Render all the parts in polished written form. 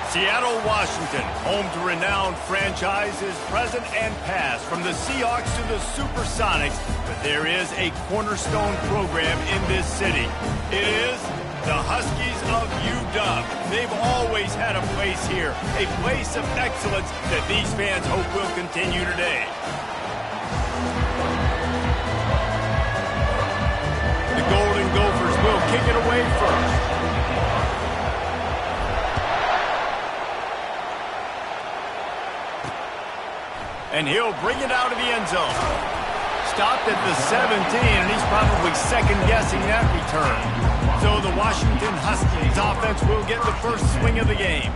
Seattle, Washington, home to renowned franchises present and past, from the Seahawks to the Supersonics, but there is a cornerstone program in this city. It is the Huskies of UW. They've always had a place here, a place of excellence that these fans hope will continue today. The Golden Gophers will kick it away first. And he'll bring it out of the end zone. Stopped at the 17, and he's probably second-guessing that return. So the Washington Huskies offense will get the first swing of the game.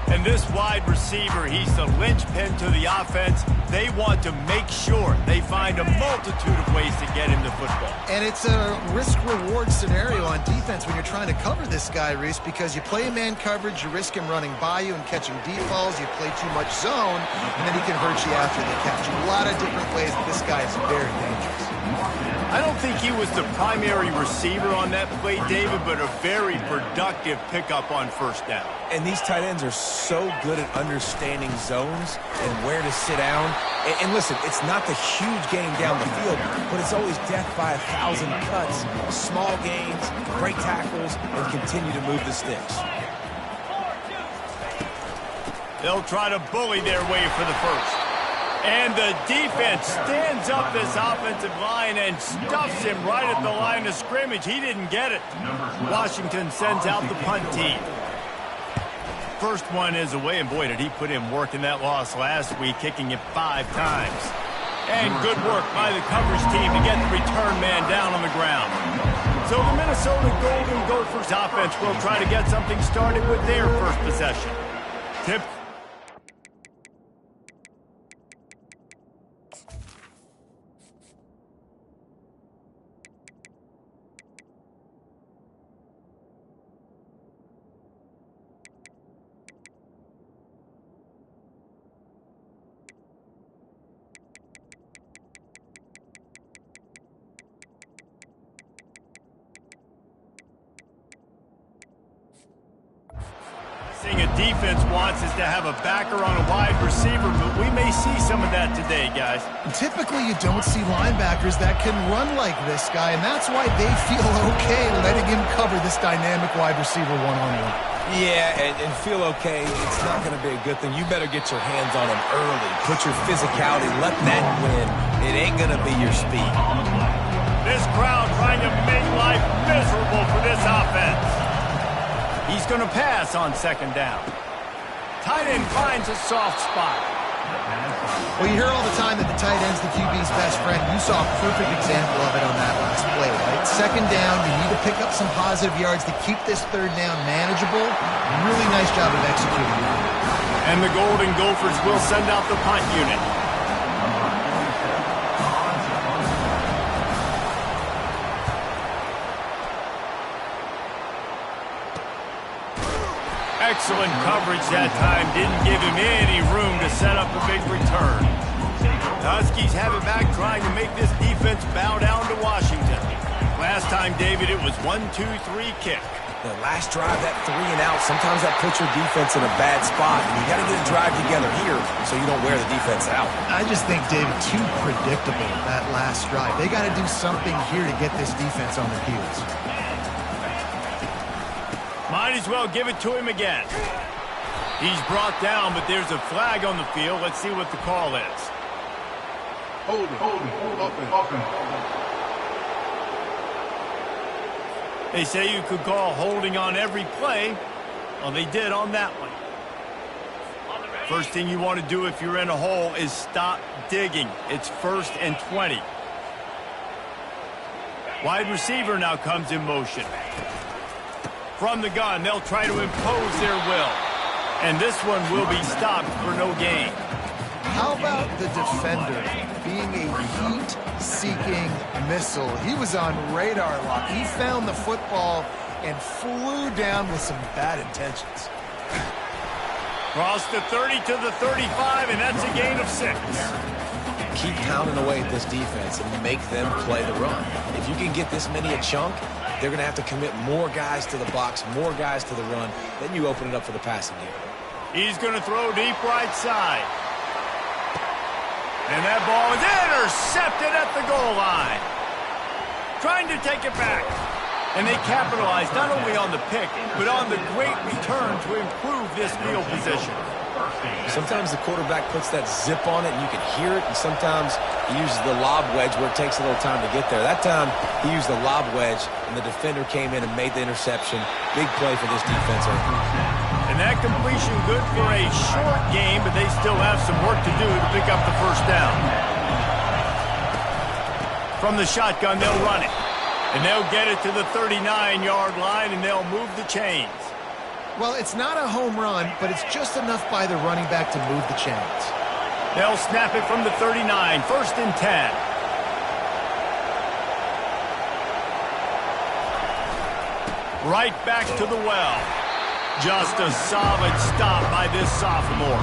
And this wide receiver, he's the linchpin to the offense. They want to make sure they find a multitude of ways to get him the football. And it's a risk-reward scenario on defense when you're trying to cover this guy, Reese, because you play man coverage, you risk him running by you and catching deep balls, you play too much zone, and then he can hurt you after the catch. A lot of different ways that this guy is very dangerous. I don't think he was the primary receiver on that play, David, but a very productive pickup on first down. And these tight ends are so good at understanding zones and where to sit down. And listen, it's not the huge game down the field, but it's always death by 1,000 cuts, small gains, great tackles, and continue to move the sticks. They'll try to bully their way for the first. And the defense stands up this offensive line and stuffs him right at the line of scrimmage. He didn't get it. Washington sends out the punt team. First one is away, and boy, did he put in work in that loss last week, kicking it 5 times. And good work by the coverage team to get the return man down on the ground. So the Minnesota Golden Gophers offense will try to get something started with their first possession. Tip. A defense wants is to have a backer on a wide receiver, but we may see some of that today, guys. Typically, you don't see linebackers that can run like this guy, and that's why they feel okay letting him cover this dynamic wide receiver one-on-one. Yeah, and feel okay, it's not going to be a good thing. You better get your hands on him early. Put your physicality, let that win. It ain't going to be your speed. This crowd trying to make life miserable for this offense. He's going to pass on second down. Tight end finds a soft spot. Well, you hear all the time that the tight end's the QB's best friend. You saw a perfect example of it on that last play, right? Second down, you need to pick up some positive yards to keep this third down manageable. Really nice job of executing that. And the Golden Gophers will send out the punt unit. Excellent coverage that time. Didn't give him any room to set up a big return. The Huskies have it back, trying to make this defense bow down to Washington. Last time, David, it was 1-2-3 kick. The last drive, that 3 and out, sometimes that puts your defense in a bad spot. And you got to get a drive together here so you don't wear the defense out. I just think, David, too predictable, that last drive. They got to do something here to get this defense on their heels. Might as well give it to him again. He's brought down, but there's a flag on the field. Let's see what the call is. Holding. They say you could call holding on every play. Well, they did on that one. First thing you want to do if you're in a hole is stop digging. It's 1st and 20. Wide receiver now comes in motion. From the gun, they'll try to impose their will. And this one will be stopped for no gain. How about the defender being a heat-seeking missile? He was on radar lock. He found the football and flew down with some bad intentions. Cross the 30 to the 35, and that's a gain of 6. Keep pounding away at this defense and make them play the run. If you can get this many a chunk, they're going to have to commit more guys to the box, more guys to the run. Then you open it up for the passing game. He's going to throw deep right side. And that ball is intercepted at the goal line. Trying to take it back. And they capitalized not only on the pick, but on the great return to improve this field position. Sometimes the quarterback puts that zip on it and you can hear it, and sometimes he uses the lob wedge where it takes a little time to get there. That time he used the lob wedge and the defender came in and made the interception. Big play for this defense. And that completion good for a short game, but they still have some work to do to pick up the first down. From the shotgun, they'll run it. And they'll get it to the 39-yard line, and they'll move the chains. Well, it's not a home run, but it's just enough by the running back to move the chains. They'll snap it from the 39, 1st and 10. Right back to the well. Just a solid stop by this sophomore.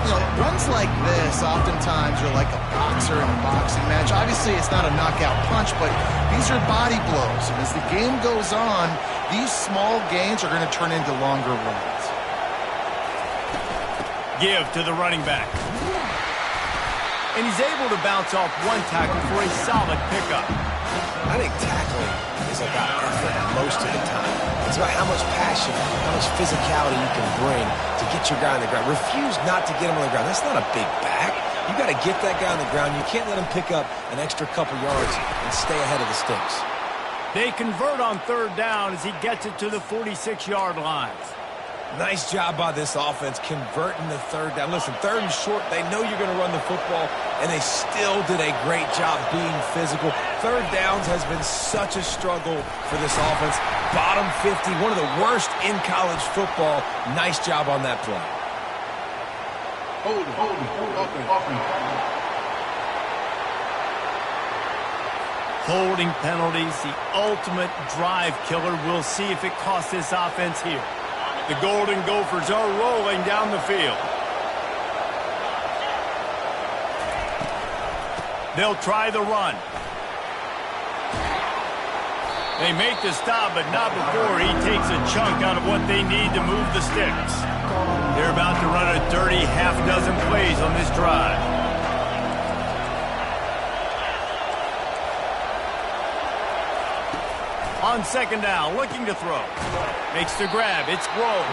You know, runs like this oftentimes are like a boxer in a boxing match. Obviously, it's not a knockout punch, but these are body blows. And as the game goes on, these small gains are going to turn into longer runs. Give to the running back. And he's able to bounce off one tackle for a solid pickup. I think tackling is about effort most of the time. It's about how much passion, how much physicality you can bring to get your guy on the ground. Refuse not to get him on the ground. That's not a big back. You got to get that guy on the ground. You can't let him pick up an extra couple yards and stay ahead of the sticks. They convert on 3rd down as he gets it to the 46-yard line. Nice job by this offense converting the 3rd down. Listen, 3rd and short, they know you're going to run the football, and they still did a great job being physical. 3rd downs has been such a struggle for this offense. Bottom 50, one of the worst in college football. Nice job on that play. Holding penalties, the ultimate drive killer. We'll see if it costs this offense here. The Golden Gophers are rolling down the field. They'll try the run. They make the stop, but not before he takes a chunk out of what they need to move the sticks. They're about to run a dirty half-dozen plays on this drive. On 2nd down, looking to throw. Makes the grab. It's Grove.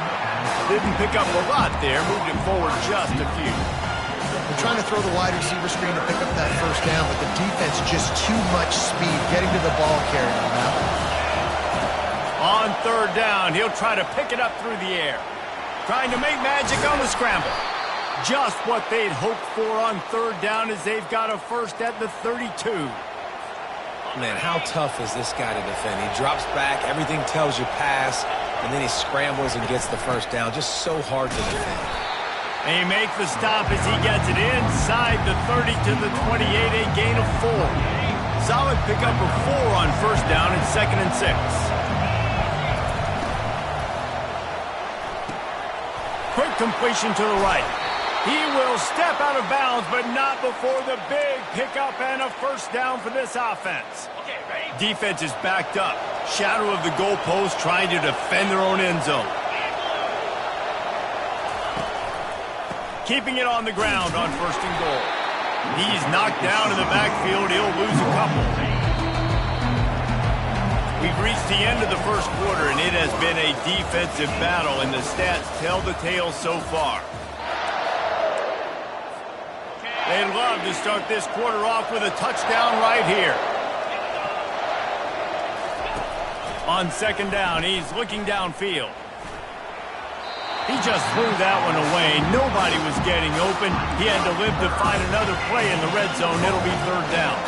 Didn't pick up a lot there. Moved it forward just a few. They're trying to throw the wide receiver screen to pick up that 1st down, but the defense just too much speed getting to the ball carrier on that one. On 3rd down, he'll try to pick it up through the air. Trying to make magic on the scramble. Just what they'd hoped for on 3rd down as they've got a 1st at the 32. Man, how tough is this guy to defend? He drops back, everything tells you pass, and then he scrambles and gets the 1st down. Just so hard to defend. They make the stop as he gets it inside the 30 to the 28, a gain of 4. Solid pickup of 4 on 1st down and 2nd and 6. Quick completion to the right. He will step out of bounds, but not before the big pickup and a 1st down for this offense. Defense is backed up. Shadow of the goalpost trying to defend their own end zone. Keeping it on the ground on 1st and goal. He's knocked down in the backfield. He'll lose a couple. We've reached the end of the 1st quarter, and it has been a defensive battle, and the stats tell the tale so far. They'd love to start this quarter off with a touchdown right here. On 2nd down, he's looking downfield. He just threw that one away. Nobody was getting open. He had to live to find another play in the red zone. It'll be 3rd down.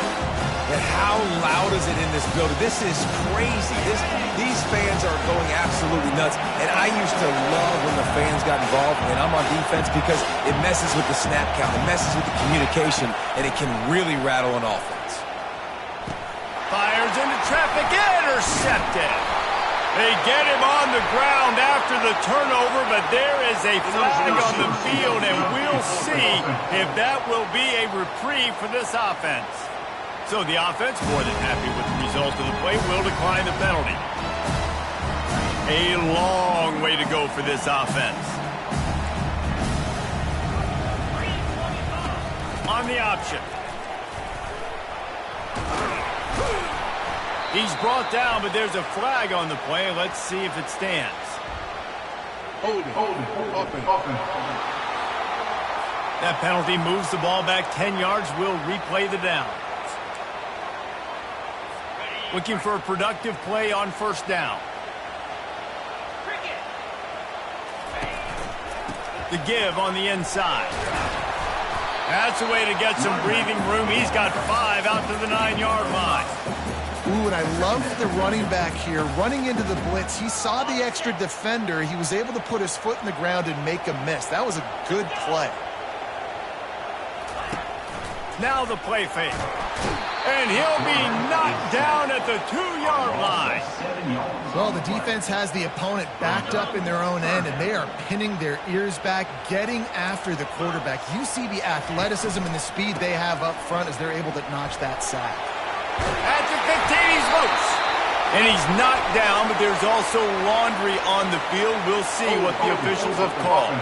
And how loud is it in this building? This is crazy. These fans are going absolutely nuts. And I used to love when the fans got involved, and I'm on defense, because it messes with the snap count. It messes with the communication, and it can really rattle an offense. Fires into traffic, intercepted. They get him on the ground after the turnover, but there is a flag on the field, and we'll see if that will be a reprieve for this offense. So the offense, more than happy with the result of the play, will decline the penalty. A long way to go for this offense. on the option. He's brought down, but there's a flag on the play. Let's see if it stands. Hold it, open. That penalty moves the ball back 10 yards. We'll replay the down. Looking for a productive play on first down. The give on the inside. That's a way to get some breathing room. He's got 5 out to the 9-yard line. Ooh, and I love the running back here. Running into the blitz, he saw the extra defender. He was able to put his foot in the ground and make a miss. That was a good play. Now the play fake. And he'll be knocked down at the 2-yard line. Well, the defense has the opponent backed up in their own end, and they are pinning their ears back, getting after the quarterback. You see the athleticism and the speed they have up front as they're able to notch that sack. At the 15, he's loose. And he's knocked down, but there's also laundry on the field. We'll see what the officials have called.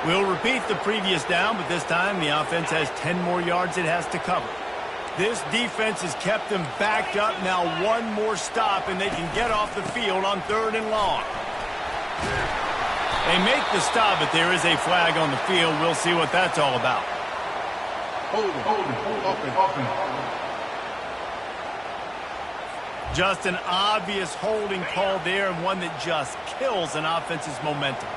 We'll repeat the previous down, but this time the offense has 10 more yards it has to cover. This defense has kept them backed up. Now one more stop, and they can get off the field on 3rd and long. They make the stop, but there is a flag on the field. We'll see what that's all about. Hold it, open. Just an obvious holding call there, and one that just kills an offense's momentum.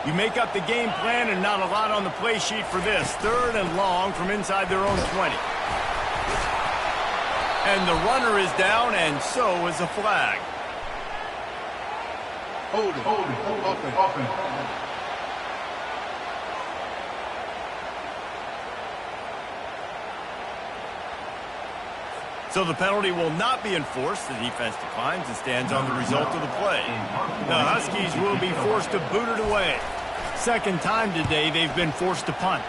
You make up the game plan, and not a lot on the play sheet for this. 3rd and long from inside their own 20. And the runner is down, and so is a flag. Hold it, open. So the penalty will not be enforced. The defense declines and stands on the result of the play. The Huskies will be forced to boot it away. Second time today they've been forced to punt.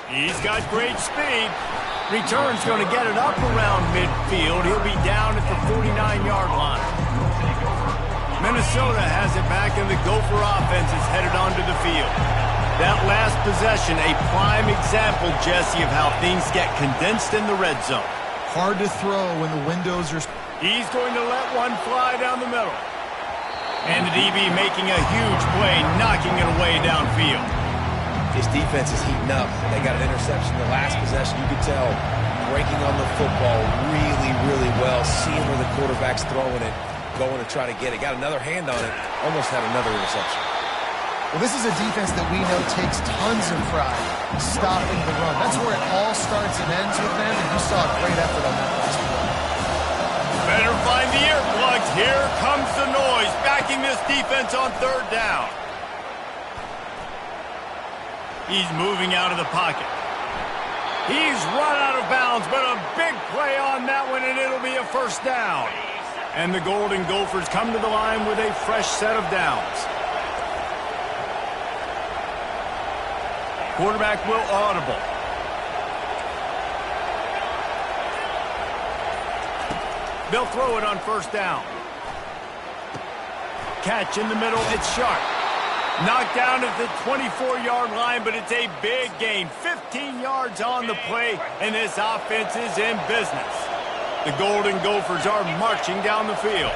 He's got great speed. Return's going to get it up around midfield. He'll be down at the 49-yard line. Minnesota has it back, and the Gopher offense is headed onto the field. That last possession, a prime example, Jesse, of how things get condensed in the red zone. Hard to throw when the windows are... He's going to let one fly down the middle. And the DB making a huge play, knocking it away downfield. His defense is heating up. They got an interception the last possession. You could tell breaking on the football really, really well, seeing where the quarterback's throwing it, going to try to get it. Got another hand on it, almost had another interception. Well, this is a defense that we know takes tons of pride stopping the run. That's where it all starts and ends with them, and you saw a great effort on that last play. Better find the earplugs. Here comes the noise, backing this defense on 3rd down. He's moving out of the pocket. He's run out of bounds, but a big play on that one, and it'll be a first down. And the Golden Gophers come to the line with a fresh set of downs. Quarterback will audible. They'll throw it on first down. Catch in the middle, it's sharp. Knocked down at the 24-yard line, but it's a big gain. 15 yards on the play, and this offense is in business. The Golden Gophers are marching down the field.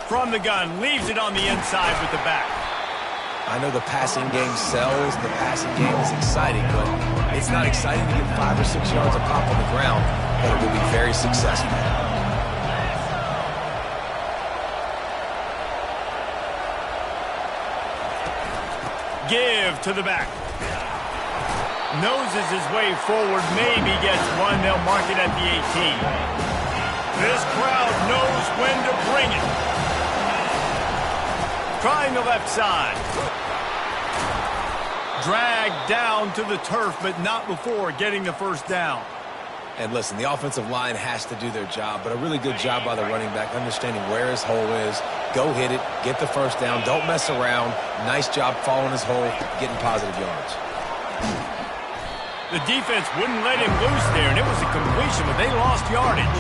From the gun, leaves it on the inside with the back. I know the passing game sells, the passing game is exciting, but it's not exciting to get 5 or 6 yards of pop on the ground, but it will be very successful. Give to the back. Noses his way forward, maybe gets one. They'll mark it at the 18. This crowd knows when to bring it. Trying the left side. Dragged down to the turf, but not before getting the first down. And listen, the offensive line has to do their job, but a really good job by the running back, understanding where his hole is. Go hit it, get the first down, don't mess around. Nice job following his hole, getting positive yards. The defense wouldn't let him loose there, and it was a completion, but they lost yardage.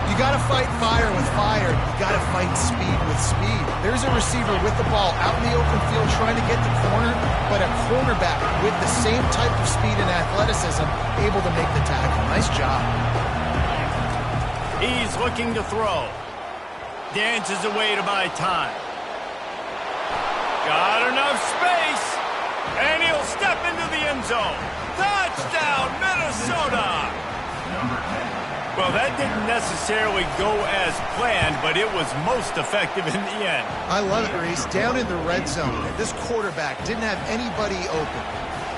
You got to fight fire with fire. You got to fight speed with speed. There's a receiver with the ball out in the open field trying to get the corner, but a cornerback with the same type of speed and athleticism able to make the tackle. Nice job. He's looking to throw. Dances away to buy time. Got enough space, and he'll step into the end zone. Touchdown, Minnesota! Well, that didn't necessarily go as planned, but it was most effective in the end. I love it, Reese. Down in the red zone, this quarterback didn't have anybody open.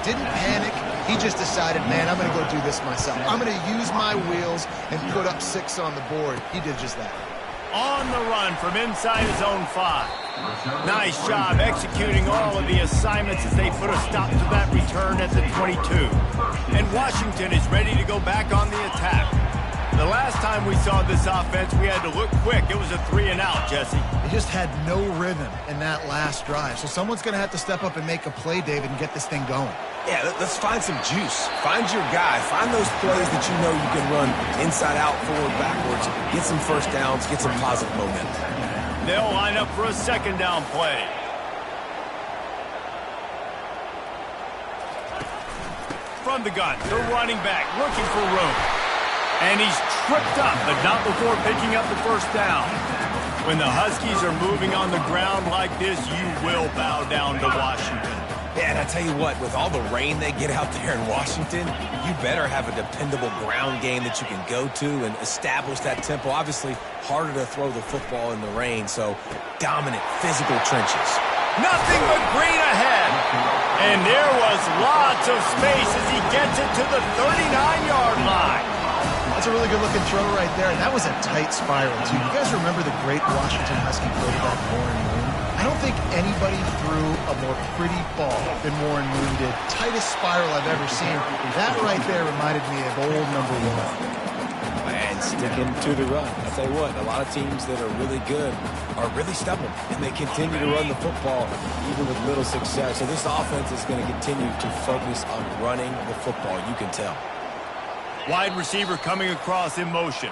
Didn't panic. He just decided, man, I'm going to go do this myself. I'm going to use my wheels and put up 6 on the board. He did just that. On the run from inside his own 5. Nice job executing all of the assignments as they put a stop to that return at the 22. And Washington is ready to go back on the attack. The last time we saw this offense, we had to look quick. It was a 3-and-out, Jesse. They just had no rhythm in that last drive. So someone's going to have to step up and make a play, David, and get this thing going. Yeah, let's find some juice. Find your guy. Find those plays that you know you can run inside out, forward, backwards. Get some first downs. Get some positive momentum. They'll line up for a second down play. From the gun, the running back looking for room. And he's tripped up, but not before picking up the first down. When the Huskies are moving on the ground like this, you will bow down to Washington. Yeah, and I tell you what, with all the rain they get out there in Washington, you better have a dependable ground game that you can go to and establish that tempo. Obviously, harder to throw the football in the rain, so dominant physical trenches. Nothing but green ahead. And there was lots of space as he gets it to the 39-yard line. That's a really good-looking throw right there, and that was a tight spiral, too. You guys remember the great Washington Husky quarterback, Warren Moon? I don't think anybody threw a more pretty ball than Warren Moon did. Tightest spiral I've ever seen. That right there reminded me of old number 1. And sticking to the run. I'll tell you what, a lot of teams that are really good are really stubborn, and they continue to run the football even with little success. So this offense is going to continue to focus on running the football, you can tell. Wide receiver coming across in motion.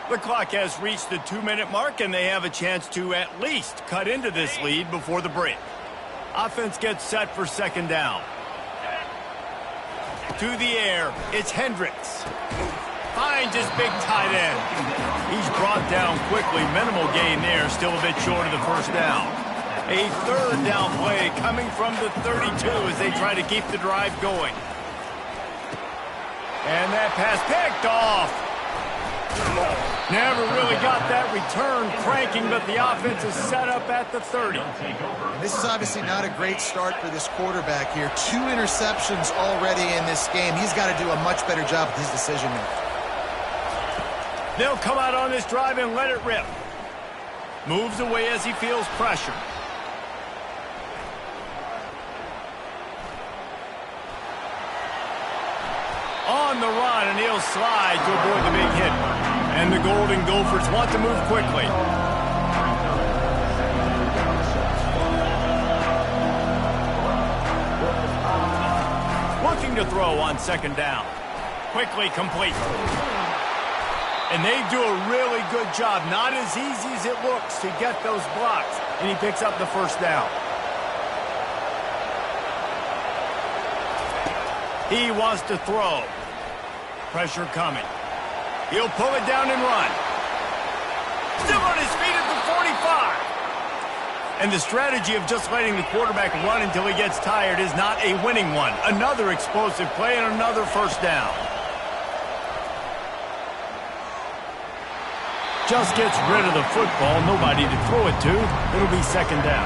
The clock has reached the 2-minute mark, and they have a chance to at least cut into this lead before the break. Offense gets set for second down. To the air, it's Hendricks. Finds his big tight end. He's brought down quickly. Minimal gain there, still a bit short of the first down. A third down play coming from the 32 as they try to keep the drive going. And that pass picked off. Never really got that return cranking, but the offense is set up at the 30. This is obviously not a great start for this quarterback here. 2 interceptions already in this game. He's got to do a much better job with his decision making. They'll come out on this drive and let it rip. Moves away as he feels pressure. On the run, and he'll slide to avoid the big hit. And the Golden Gophers want to move quickly. Looking to throw on second down. Quickly complete. And they do a really good job. Not as easy as it looks to get those blocks. And he picks up the first down. He wants to throw. Pressure coming. He'll pull it down and run. Still on his feet at the 45. And the strategy of just letting the quarterback run until he gets tired is not a winning one. Another explosive play and another first down. Just gets rid of the football. Nobody to throw it to. It'll be second down.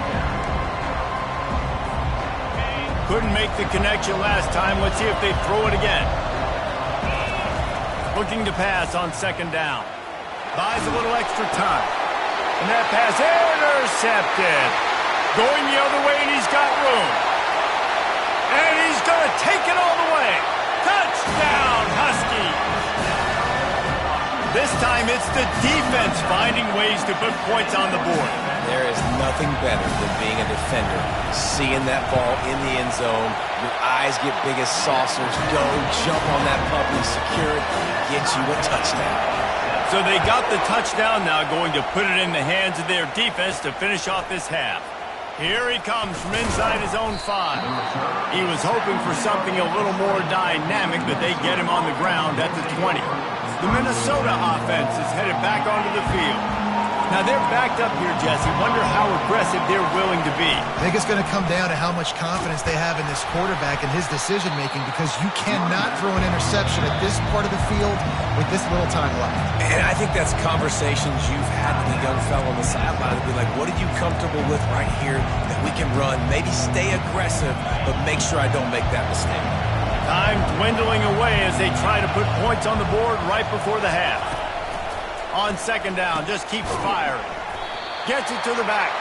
Couldn't make the connection last time. Let's see if they throw it again. Looking to pass on second down. Buys a little extra time. And that pass intercepted. Going the other way, and he's got room. And he's going to take it all the way. Touchdown, Huskies. This time it's the defense finding ways to put points on the board. There is nothing better than being a defender. Seeing that ball in the end zone, your eyes get big as saucers. Go, jump on that puppy, secure it, get you a touchdown. So they got the touchdown, now going to put it in the hands of their defense to finish off this half. Here he comes from inside his own 5. He was hoping for something a little more dynamic, but they get him on the ground at the 20. The Minnesota offense is headed back onto the field. Now they're backed up here, Jesse. Wonder how aggressive they're willing to be. I think it's going to come down to how much confidence they have in this quarterback and his decision-making, because you cannot throw an interception at this part of the field with this little time left. And I think that's conversations you've had with the young fellow on the sideline to be like, what are you comfortable with right here that we can run? Maybe stay aggressive, but make sure I don't make that mistake. Time dwindling away as they try to put points on the board right before the half. On second down, just keeps firing. Gets it to the back.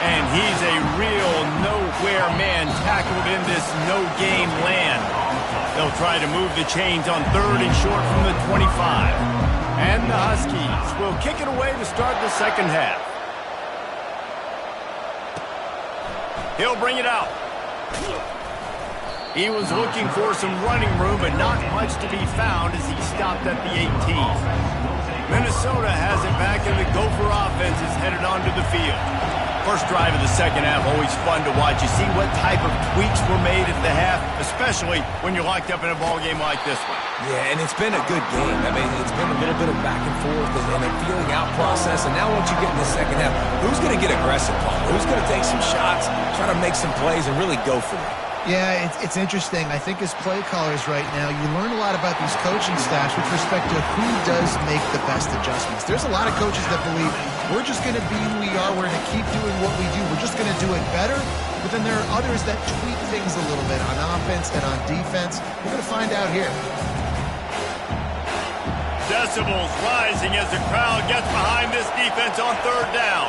And he's a real nowhere man tackled in this no-game land. They'll try to move the chains on 3rd and short from the 25. And the Huskies will kick it away to start the second half. He'll bring it out. He was looking for some running room, but not much to be found as he stopped at the 18. Minnesota has it back, and the Gopher offense is headed onto the field. First drive of the second half, always fun to watch. You see what type of tweaks were made at the half, especially when you're locked up in a ball game like this one. Yeah, and it's been a good game. I mean, it's been a little bit of back and forth and a feeling out process. And now once you get in the second half, who's going to get aggressive, Paul? Who's going to take some shots, try to make some plays, and really go for it? Yeah, it's interesting. I think as play callers right now, you learn a lot about these coaching staffs with respect to who does make the best adjustments. There's a lot of coaches that believe we're just going to be who we are. We're going to keep doing what we do. We're just going to do it better. But then there are others that tweak things a little bit on offense and on defense. We're going to find out here. Decibels rising as the crowd gets behind this defense on 3rd down.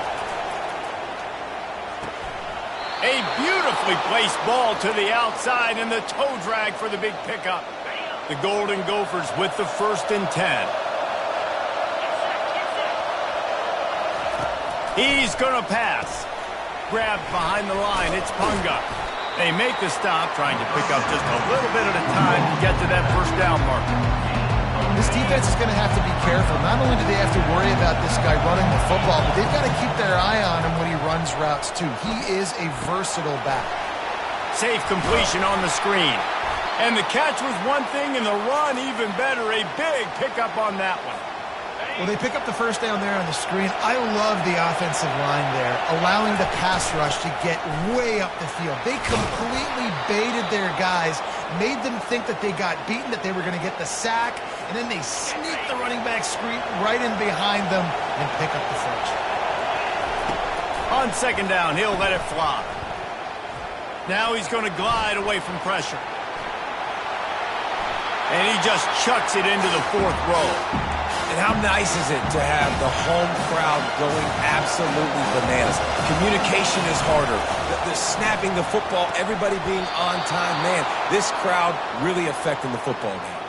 A beautifully placed ball to the outside, and the toe drag for the big pickup. The Golden Gophers with the 1st and 10. He's going to pass. Grabbed behind the line. It's Punga. They make the stop, trying to pick up just a little bit at a time to get to that 1st down marker. This defense is going to have to be careful. Not only do they have to worry about this guy running the football, but they've got to keep their eye on him when he runs routes, too. He is a versatile back. Safe completion on the screen. And the catch was one thing, and the run even better. A big pickup on that one. Well, they pick up the 1st down there on the screen. I love the offensive line there, allowing the pass rush to get way up the field. They completely baited their guys, made them think that they got beaten, that they were going to get the sack, and then they sneak the running back screen right in behind them and pick up the 1st. On second down, he'll let it fly. Now he's going to glide away from pressure. And he just chucks it into the 4th row. And how nice is it to have the home crowd going absolutely bananas? Communication is harder. The snapping the football, everybody being on time. Man, this crowd really affecting the football game.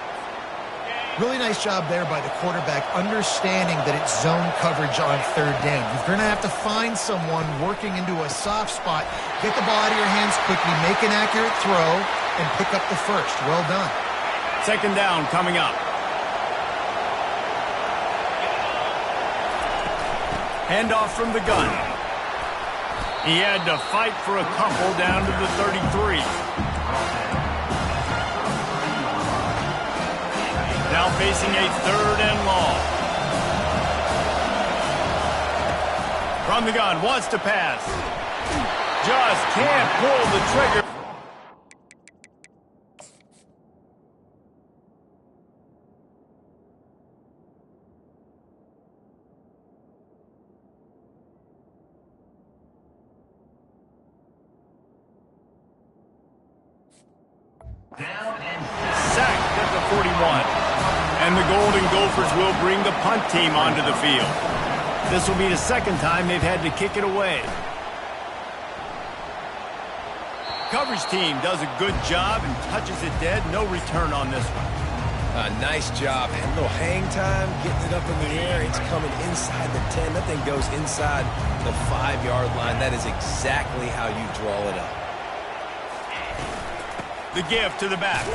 Really nice job there by the quarterback, understanding that it's zone coverage on 3rd down. You're going to have to find someone working into a soft spot, get the ball out of your hands quickly, make an accurate throw, and pick up the 1st. Well done. Second down coming up. Handoff from the gun. He had to fight for a couple down to the 33. Now facing a 3rd and long. From the gun, wants to pass. Just can't pull the trigger. Sacked at the 41. And the Golden Gophers will bring the punt team onto the field. This will be the 2nd time they've had to kick it away. Coverage team does a good job and touches it dead. No return on this one. Nice job. And a little hang time, getting it up in the air. It's coming inside the 10. That thing goes inside the 5-yard line. That is exactly how you draw it up. The give to the back.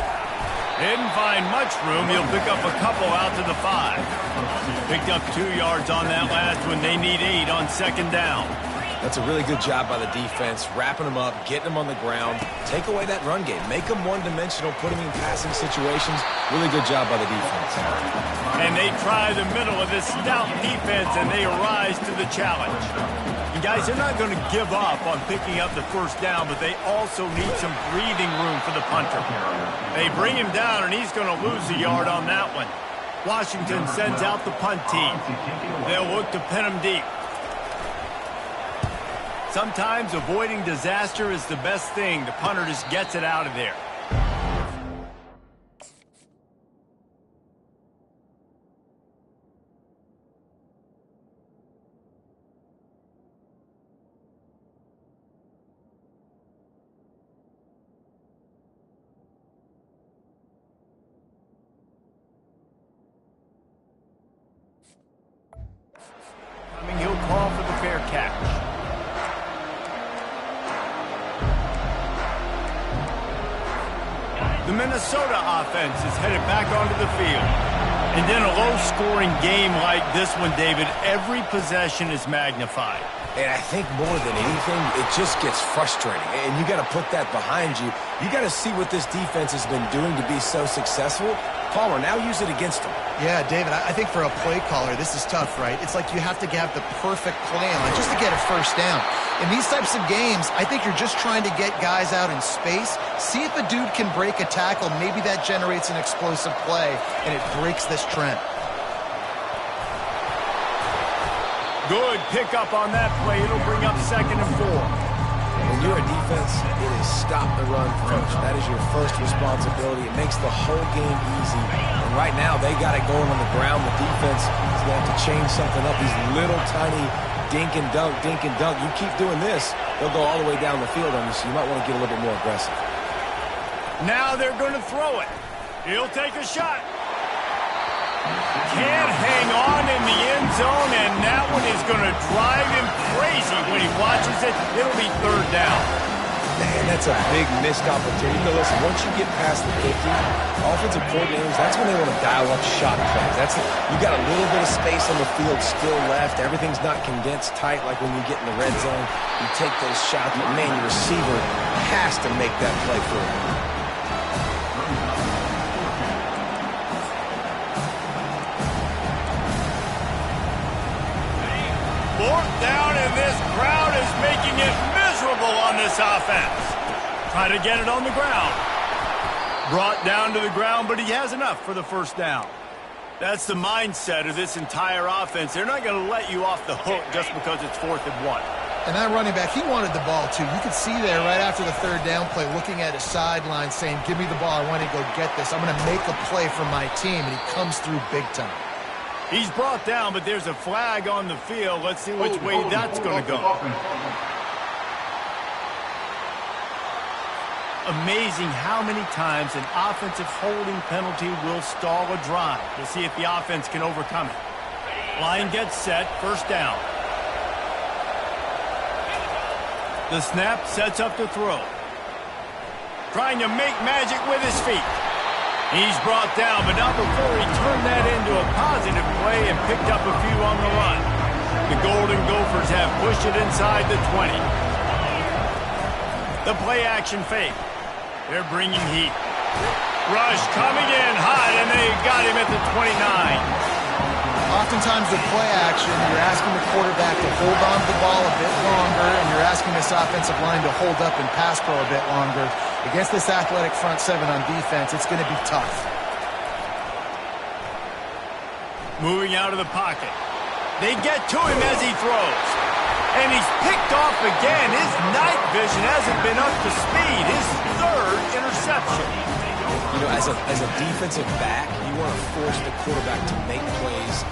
Didn't find much room. He'll pick up a couple out to the 5. Picked up 2 yards on that last one. They need 8 on second down. That's a really good job by the defense, wrapping them up, getting them on the ground. Take away that run game. Make them one-dimensional, put them in passing situations. Really good job by the defense. And they try the middle of this stout defense, and they rise to the challenge. And guys, they're not going to give up on picking up the first down, but they also need some breathing room for the punter. They bring him down, and he's going to lose a yard on that one. Washington sends out the punt team. They'll look to pin him deep. Sometimes avoiding disaster is the best thing. The punter just gets it out of there. He'll call for the fair catch. The Minnesota offense is headed back onto the field. And in a low-scoring game like this one, David, every possession is magnified. And I think more than anything, it just gets frustrating. And you got to put that behind you. You got to see what this defense has been doing to be so successful. Palmer, now use it against them. Yeah, David, I think for a play caller, this is tough, right? It's like you have to have the perfect plan just to get a first down. In these types of games, I think you're just trying to get guys out in space, see if a dude can break a tackle. Maybe that generates an explosive play, and it breaks this trend. Good pickup on that play. It'll bring up 2nd and 4. When you're a defense, it is stop the run first. That is your first responsibility. It makes the whole game easy. And right now, they got it going on the ground. The defense is going to have to change something up. These little tiny dink and dunk, dink and dunk. You keep doing this, they'll go all the way down the field on you, so you might want to get a little bit more aggressive. Now they're going to throw it. He'll take a shot. Can't hang on in the end zone, and that one is going to drive him crazy when he watches it. It'll be 3rd down. Man, that's a big missed opportunity. But listen, once you get past the 50, offensive coordinators, that's when they want to dial up shot plays. You got a little bit of space on the field still left. Everything's not condensed tight like when you get in the red zone. You take those shots, but man, your receiver has to make that play for you. 4th down, and this crowd is making it miserable on this offense. Try to get it on the ground. Brought down to the ground, but he has enough for the first down. That's the mindset of this entire offense. They're not going to let you off the hook just because it's 4th and 1. And that running back, he wanted the ball, too. You could see there right after the 3rd down play, looking at his sideline, saying, give me the ball. I want to go get this. I'm going to make a play for my team, and he comes through big time. He's brought down, but there's a flag on the field. Let's see which way that's going to go. Amazing how many times an offensive holding penalty will stall a drive. We'll see if the offense can overcome it. Line gets set, 1st down. The snap sets up the throw. Trying to make magic with his feet. He's brought down, but not before he turned that into a positive play and picked up a few on the run. The Golden Gophers have pushed it inside the 20. The play action fake. They're bringing heat. Rush coming in hot, and they got him at the 29. Oftentimes with play action, you're asking the quarterback to hold on to the ball a bit longer, and you're asking this offensive line to hold up and pass pro a bit longer. Against this athletic front 7 on defense, it's going to be tough. Moving out of the pocket. They get to him as he throws. And he's picked off again. His night vision hasn't been up to speed. His 3rd interception. You know, as a defensive back, you want to force the quarterback to make plays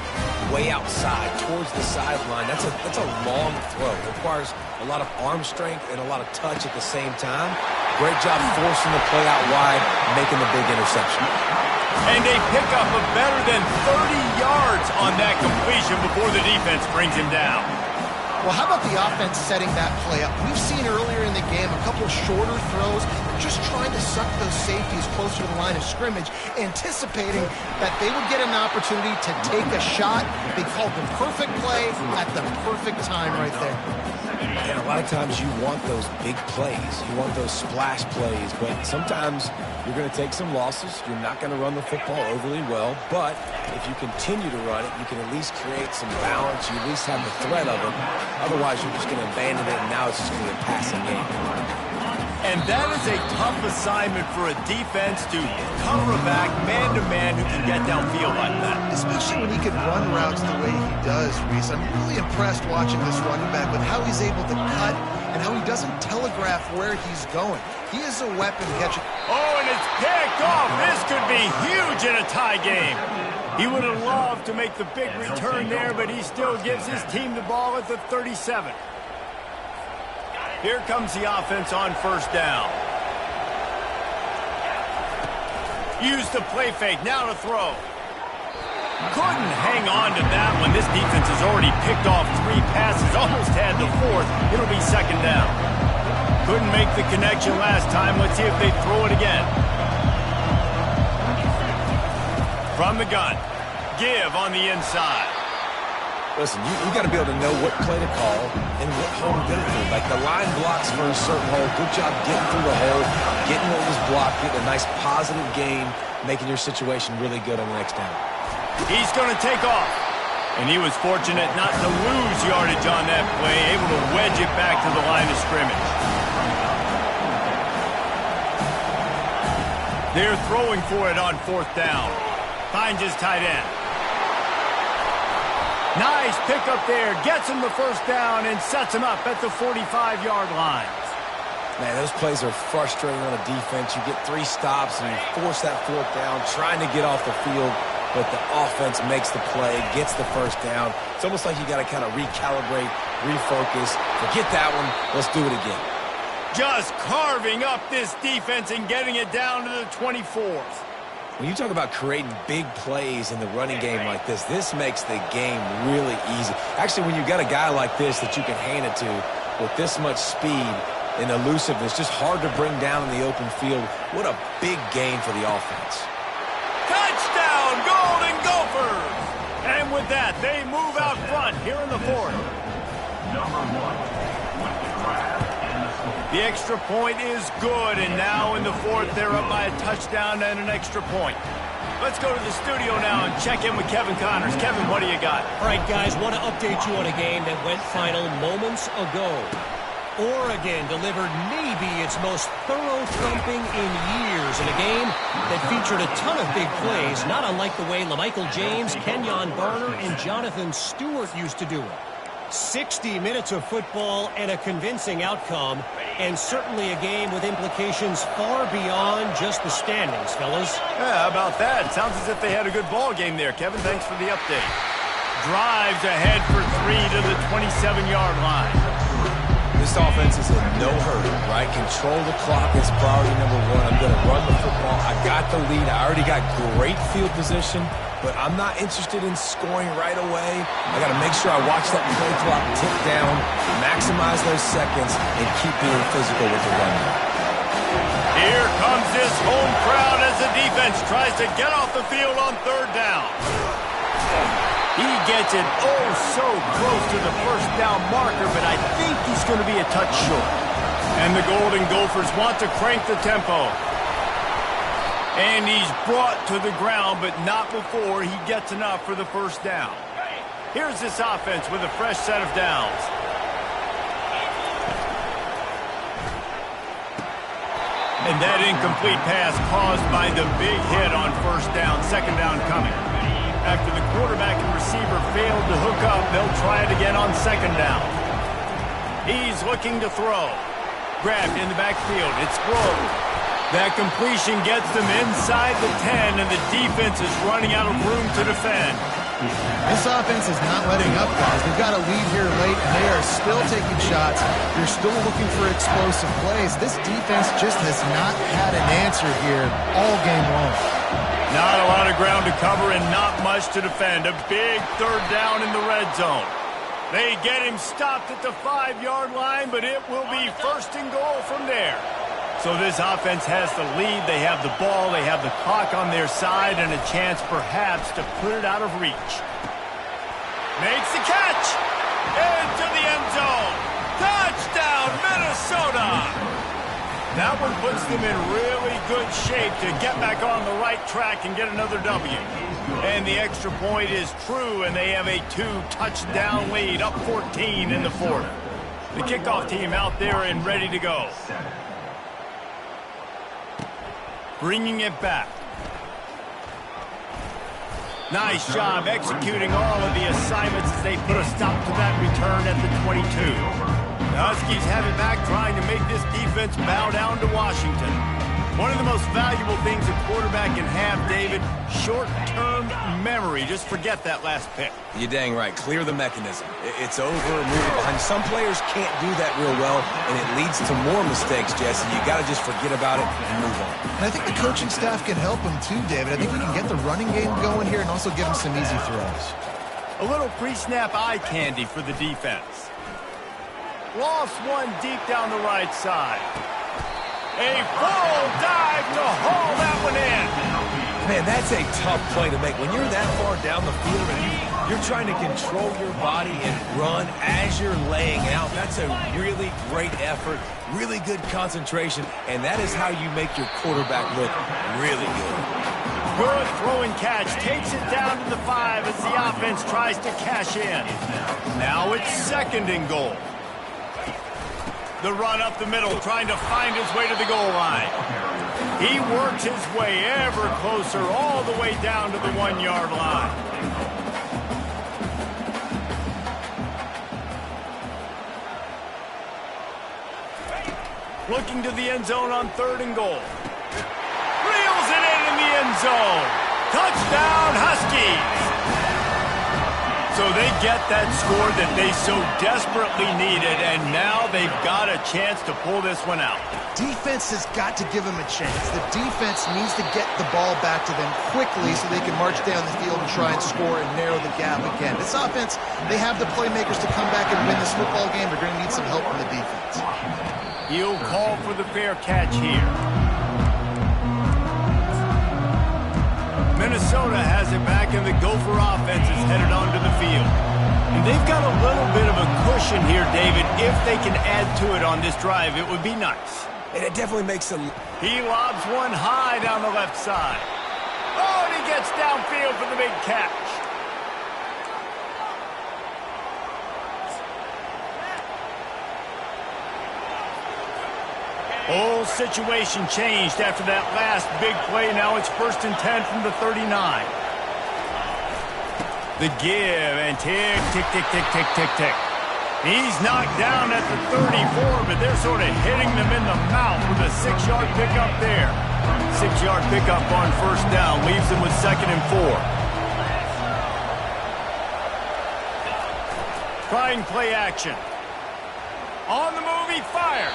way outside, towards the sideline. That's a long throw. It requires a lot of arm strength and a lot of touch at the same time. Great job forcing the play out wide, making the big interception. And they pick up a better than 30 yards on that completion before the defense brings him down. Well, how about the offense setting that play up? We've seen earlier in the game a couple shorter throws, just trying to suck those safeties closer to the line of scrimmage, anticipating that they would get an opportunity to take a shot. They called the perfect play at the perfect time right there. And a lot of times you want those big plays. You want those splash plays, but sometimes you're going to take some losses. You're not going to run the football overly well, but if you continue to run it, you can at least create some balance. You at least have the threat of it. Otherwise, you're just going to abandon it, and now it's just going to be a passing game. And that is a tough assignment for a defense to cover a back man-to-man who can get downfield like that. Especially when he can run routes the way he does, Reese. I'm really impressed watching this running back with how he's able to cut and how he doesn't telegraph where he's going. He is a weapon catcher. Oh, and it's picked off. This could be huge in a tie game. He would have loved to make the big return there, but he still gives his team the ball at the 37. Here comes the offense on first down. Use the play fake, now to throw. Couldn't hang on to that one. This defense has already picked off 3 passes, almost had the 4th. It'll be second down. Couldn't make the connection last time. Let's see if they throw it again. From the gun. Give on the inside. Listen, you got to be able to know what play to call and what hole to go through. Like the line blocks for a certain hole. Good job getting through the hole, getting what was blocked, getting a nice positive gain, making your situation really good on the next down. He's going to take off. And he was fortunate not to lose yardage on that play, able to wedge it back to the line of scrimmage. They're throwing for it on 4th down. Finds his tight end. Nice pickup there. Gets him the first down and sets him up at the 45-yard line. Man, those plays are frustrating on a defense. You get 3 stops and you force that 4th down, trying to get off the field, but the offense makes the play, gets the first down. It's almost like you got to kind of recalibrate, refocus. Forget that one. Let's do it again. Just carving up this defense and getting it down to the 24th. When you talk about creating big plays in the running game like this makes the game really easy. Actually, when you got a guy like this that you can hand it to with this much speed and elusiveness, just hard to bring down in the open field. What a big game for the offense. Touchdown, Golden Gophers! And with that, they move out front here in the 4th. The extra point is good, and now in the 4th, they're up by a touchdown and an extra point. Let's go to the studio now and check in with Kevin Connors. Kevin, what do you got? All right, guys, want to update you on a game that went final moments ago. Oregon delivered maybe its most thorough thumping in years in a game that featured a ton of big plays, not unlike the way LaMichael James, Kenyon Garner, and Jonathan Stewart used to do it. 60 minutes of football and a convincing outcome, and certainly a game with implications far beyond just the standings, fellas. Yeah, how about that? Sounds as if they had a good ball game there. Kevin, thanks for the update. Drives ahead for 3 to the 27-yard line. This offense is in no hurry, right? Control the clock is priority number 1. I'm going to run the football. I got the lead. I already got great field position, but I'm not interested in scoring right away. I got to make sure I watch that play clock tick down, maximize those seconds, and keep being physical with the run. Here comes this home crowd as the defense tries to get off the field on 3rd down. He gets it so close to the first down marker, but I think he's going to be a touch short. And the Golden Gophers want to crank the tempo. And he's brought to the ground, but not before he gets enough for the first down. Here's this offense with a fresh set of downs. And that incomplete pass caused by the big hit on first down. Second down coming. After the quarterback and receiver failed to hook up, they'll try it again on second down. He's looking to throw. Grabbed in the backfield. It's thrown. That completion gets them inside the 10, and the defense is running out of room to defend. This offense is not letting up, guys. They've got a lead here late, and they are still taking shots. They're still looking for explosive plays. This defense just has not had an answer here all game long. Not a lot of ground to cover and not much to defend. A big third down in the red zone. They get him stopped at the 5-yard line, but it will be first and goal from there. So this offense has the lead. They have the ball. They have the clock on their side and a chance perhaps to put it out of reach. Makes the catch. Into the end zone. Touchdown, Minnesota. That one puts them in really good shape to get back on the right track and get another W. And the extra point is true, and they have a 2-touchdown lead, up 14 in the fourth. The kickoff team out there and ready to go. Bringing it back. Nice job executing all of the assignments as they put a stop to that return at the 22. The Huskies have it back, trying to make this defense bow down to Washington. One of the most valuable things a quarterback can have, David, short-term memory. Just forget that last pick. You're dang right. Clear the mechanism. It's over, move it behind. Some players can't do that real well, and it leads to more mistakes, Jesse. You got to just forget about it and move on. And I think the coaching staff can help him too, David. I think we can get the running game going here and also give him some easy throws. A little pre-snap eye candy for the defense. Lost one deep down the right side. A full dive to haul that one in. Man, that's a tough play to make. When you're that far down the field and you're trying to control your body and run as you're laying out, that's a really great effort, really good concentration, and that is how you make your quarterback look really good. Good throwing catch. Takes it down to the 5 as the offense tries to cash in. Now it's second and goal. The run up the middle, trying to find his way to the goal line. He works his way ever closer, all the way down to the 1-yard line. Looking to the end zone on third and goal. Reels it in the end zone. Touchdown, Huskies. So they get that score that they so desperately needed, and now they've got a chance to pull this one out. Defense has got to give them a chance. The defense needs to get the ball back to them quickly so they can march down the field and try and score and narrow the gap again. This offense, they have the playmakers to come back and win this football game. They're going to need some help from the defense. He'll call for the fair catch here. Minnesota has it back, and the Gopher offense is headed onto the field. And they've got a little bit of a cushion here, David. If they can add to it on this drive, it would be nice. And it definitely makes them... He lobs one high down the left side. Oh, and he gets downfield for the big catch. Whole situation changed after that last big play. Now it's 1st and 10 from the 39. The give and tick, tick, tick, tick, tick, tick, tick. He's knocked down at the 34, but they're sort of hitting them in the mouth with a 6-yard pickup there. 6-yard pickup on first down leaves them with 2nd and 4. Trying play action. On the move, he fires.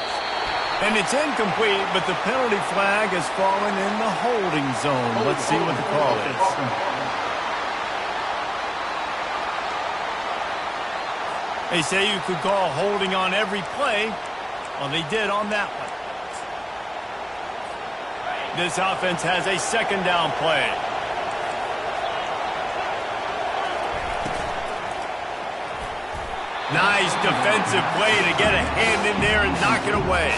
And it's incomplete, but the penalty flag has fallen in the holding zone. Let's see what the call is. They say you could call holding on every play. Well, they did on that one. This offense has a 2nd down play. Nice defensive play to get a hand in there and knock it away.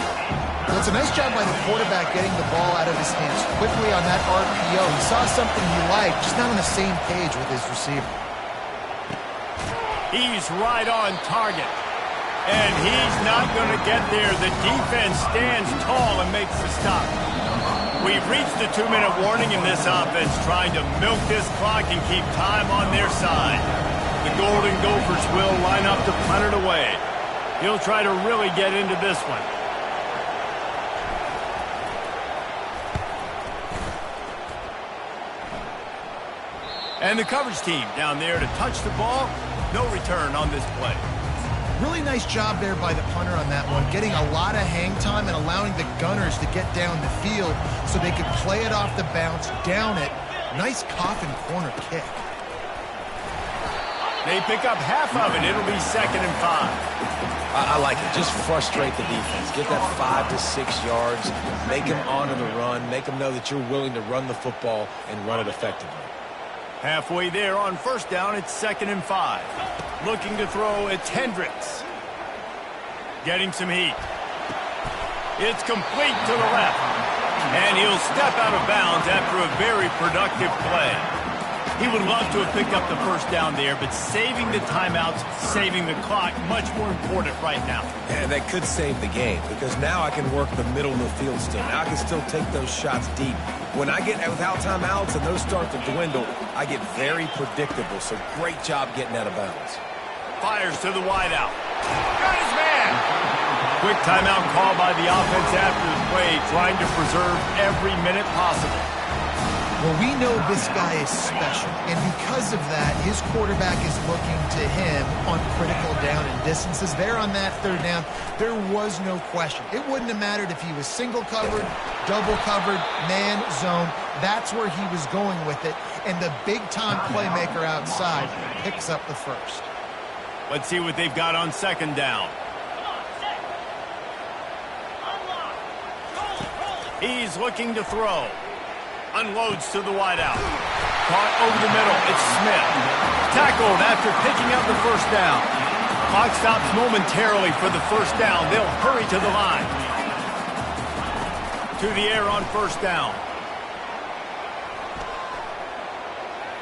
Well, it's a nice job by the quarterback getting the ball out of his hands quickly on that RPO. He saw something he liked, just not on the same page with his receiver. He's right on target. And he's not going to get there. The defense stands tall and makes the stop. We've reached the 2-minute warning in this offense, trying to milk this clock and keep time on their side. The Golden Gophers will line up to punt it away. He'll try to really get into this one. And the coverage team down there to touch the ball. No return on this play. Really nice job there by the punter on that one, getting a lot of hang time and allowing the Gunners to get down the field so they could play it off the bounce, down it. Nice coffin corner kick. They pick up half of it. It'll be 2nd and 5. I like it. Just frustrate the defense. Get that 5 to 6 yards. Make them honor the run. Make them know that you're willing to run the football and run it effectively. Halfway there on 1st down, it's 2nd and 5. Looking to throw, it's Hendricks. Getting some heat. It's complete to the left. And he'll step out of bounds after a very productive play. He would love to have picked up the 1st down there, but saving the timeouts, saving the clock, much more important right now. And that could save the game because now I can work the middle of the field still. Now I can still take those shots deep. When I get without timeouts and those start to dwindle, I get very predictable. So great job getting out of bounds. Fires to the wideout. Got his man. Quick timeout call by the offense after the play, trying to preserve every minute possible. Well, we know this guy is special, and because of that, his quarterback is looking to him on critical down and distances. There on that 3rd down, there was no question. It wouldn't have mattered if he was single covered, double covered, man, zone. That's where he was going with it, and the big-time playmaker outside picks up the 1st. Let's see what they've got on 2nd down. He's looking to throw. Unloads to the wideout. Caught over the middle. It's Smith. Tackled after picking up the 1st down. Clock stops momentarily for the 1st down. They'll hurry to the line. To the air on 1st down.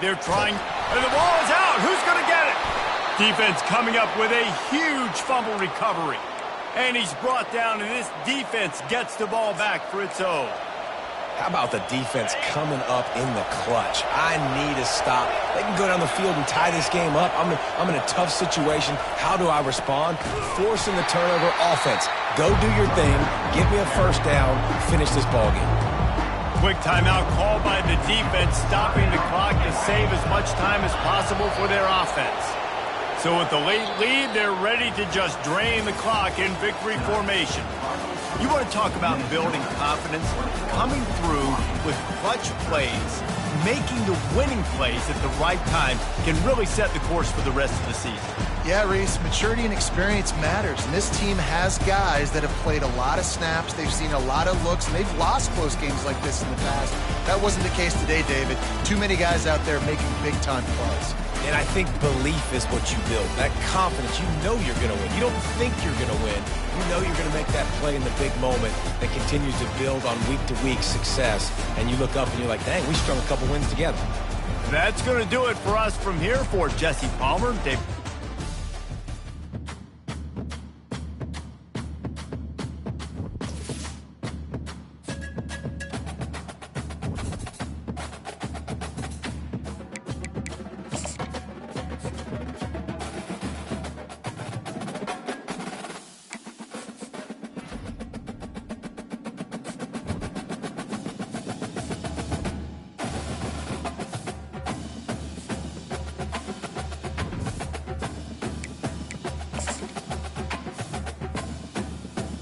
They're trying. And the ball is out. Who's going to get it? Defense coming up with a huge fumble recovery. And he's brought down, and this defense gets the ball back for its own. How about the defense coming up in the clutch? I need a stop. They can go down the field and tie this game up. I'm in a tough situation. How do I respond? Forcing the turnover. Offense. Go do your thing. Get me a 1st down. Finish this ball game. Quick timeout called by the defense, stopping the clock to save as much time as possible for their offense. So with the late lead, they're ready to just drain the clock in victory formation. You want to talk about building confidence? Coming through with clutch plays, making the winning plays at the right time can really set the course for the rest of the season. Yeah, Reese, maturity and experience matters, and this team has guys that have played a lot of snaps, they've seen a lot of looks, and they've lost close games like this in the past. That wasn't the case today, David. Too many guys out there making big-time plays. And I think belief is what you build. That confidence, you know you're going to win. You don't think you're going to win. You know you're going to make that play in the big moment that continues to build on week-to-week success. And you look up and you're like, dang, we strung a couple wins together. That's going to do it for us from here. For Jesse Palmer, Dave